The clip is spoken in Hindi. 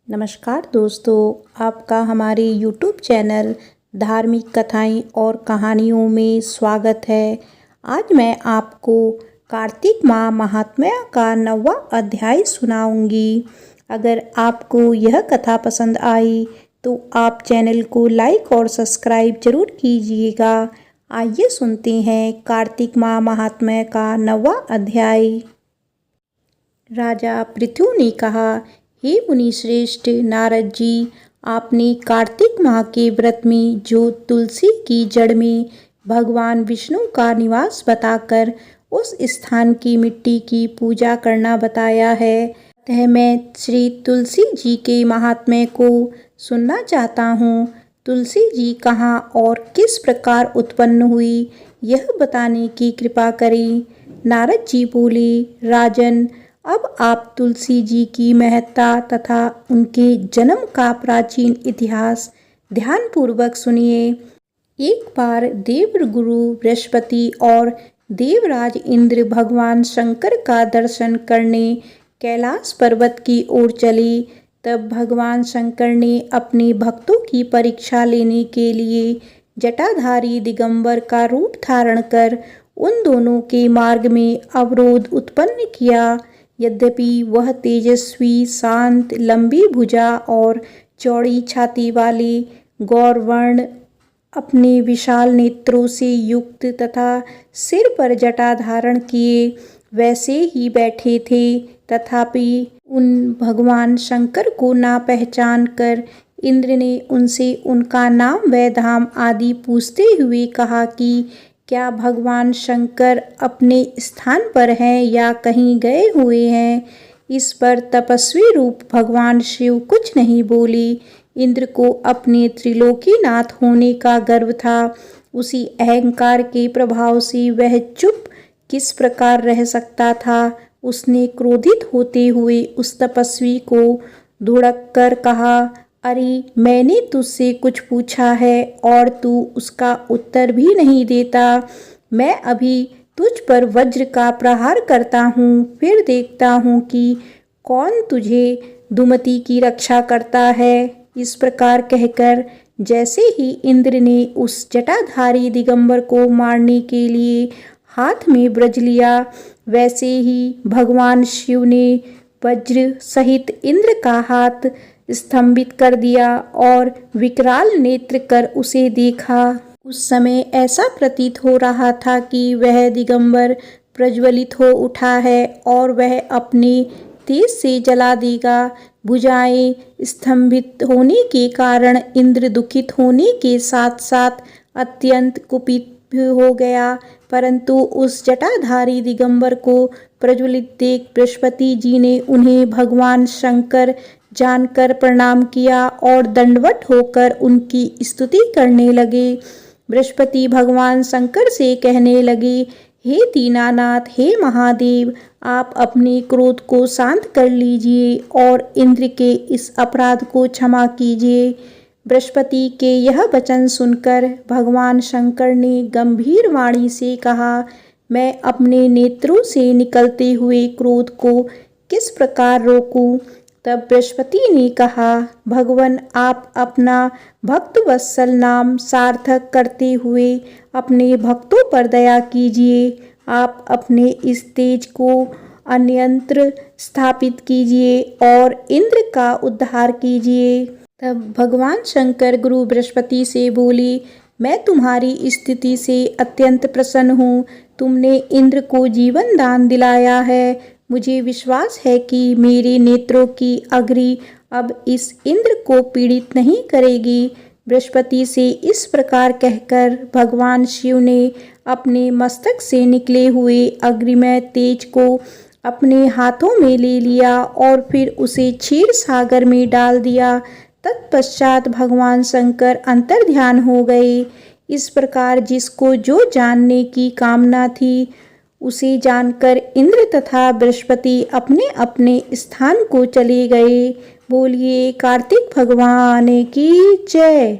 नमस्कार दोस्तों, आपका हमारे YouTube चैनल धार्मिक कथाएं और कहानियों में स्वागत है। आज मैं आपको कार्तिक माह महात्म्य का 9वां अध्याय सुनाऊंगी। अगर आपको यह कथा पसंद आई तो आप चैनल को लाइक और सब्सक्राइब जरूर कीजिएगा। आइए सुनते हैं कार्तिक माह महात्म्य का 9वां अध्याय। राजा पृथु ने कहा, हे मुनि श्रेष्ठ नारद जी, आपने कार्तिक माह के व्रत में जो तुलसी की जड़ में भगवान विष्णु का निवास बताकर उस स्थान की मिट्टी की पूजा करना बताया है, अतः मैं श्री तुलसी जी के महात्म्य को सुनना चाहता हूँ। तुलसी जी कहाँ और किस प्रकार उत्पन्न हुई, यह बताने की कृपा करें। नारद जी बोले, राजन, अब आप तुलसी जी की महत्ता तथा उनके जन्म का प्राचीन इतिहास ध्यानपूर्वक सुनिए। एक बार देवगुरु बृहस्पति और देवराज इंद्र भगवान शंकर का दर्शन करने कैलाश पर्वत की ओर चले। तब भगवान शंकर ने अपने भक्तों की परीक्षा लेने के लिए जटाधारी दिगंबर का रूप धारण कर उन दोनों के मार्ग में अवरोध उत्पन्न किया। यद्यपि वह तेजस्वी, शांत, लंबी भुजा और चौड़ी छाती वाले गौरवर्ण अपने विशाल नेत्रों से युक्त तथा सिर पर जटा धारण किए वैसे ही बैठे थे। तथापि उन भगवान शंकर को ना पहचान कर इंद्र ने उनसे उनका नाम व धाम आदि पूछते हुए कहा कि क्या भगवान शंकर अपने स्थान पर हैं या कहीं गए हुए हैं। इस पर तपस्वी रूप भगवान शिव कुछ नहीं बोले। इंद्र को अपने त्रिलोकीनाथ होने का गर्व था। उसी अहंकार के प्रभाव से वह चुप किस प्रकार रह सकता था। उसने क्रोधित होते हुए उस तपस्वी को धुड़क कर कहा, अरे, मैंने तुझसे कुछ पूछा है और तू उसका उत्तर भी नहीं देता। मैं अभी तुझ पर वज्र का प्रहार करता हूँ, फिर देखता हूँ कि कौन तुझे दुमति की रक्षा करता है। इस प्रकार कहकर जैसे ही इंद्र ने उस जटाधारी दिगंबर को मारने के लिए हाथ में वज्र लिया, वैसे ही भगवान शिव ने वज्र सहित इंद्र का हाथ स्तंभित कर दिया और विकराल नेत्र कर उसे देखा। उस समय ऐसा प्रतीत हो रहा था कि वह दिगंबर प्रज्वलित हो उठा है और वह अपने तेज से जला देगा। भुजाएं स्तंभित होने के कारण इंद्र दुखित होने के साथ साथ अत्यंत कुपित हो गया, परंतु उस जटाधारी दिगंबर को प्रज्वलित देख बृहस्पति जी ने उन्हें भगवान शंकर जानकर प्रणाम किया और दंडवत होकर उनकी स्तुति करने लगे। बृहस्पति भगवान शंकर से कहने लगे, हे दीनानाथ, हे महादेव, आप अपने क्रोध को शांत कर लीजिए और इंद्र के इस अपराध को क्षमा कीजिए। बृहस्पति के यह वचन सुनकर भगवान शंकर ने गंभीर वाणी से कहा, मैं अपने नेत्रों से निकलते हुए क्रोध को किस प्रकार रोकूं। तब बृहस्पति ने कहा, भगवान, आप अपना भक्त वत्सल नाम सार्थक करते हुए अपने भक्तों पर दया कीजिए। आप अपने इस तेज को अन्यत्र स्थापित कीजिए और इंद्र का उद्धार कीजिए। तब भगवान शंकर गुरु बृहस्पति से बोले, मैं तुम्हारी स्थिति से अत्यंत प्रसन्न हूँ। तुमने इंद्र को जीवन दान दिलाया है। मुझे विश्वास है कि मेरे नेत्रों की अग्नि अब इस इंद्र को पीड़ित नहीं करेगी। बृहस्पति से इस प्रकार कहकर भगवान शिव ने अपने मस्तक से निकले हुए अग्निमय तेज को अपने हाथों में ले लिया और फिर उसे क्षीर सागर में डाल दिया। तत्पश्चात भगवान शंकर अंतर्ध्यान हो गए। इस प्रकार जिसको जो जानने की कामना थी उसे जानकर इंद्र तथा बृहस्पति अपने अपने स्थान को चले गए। बोलिए कार्तिक भगवान की जय।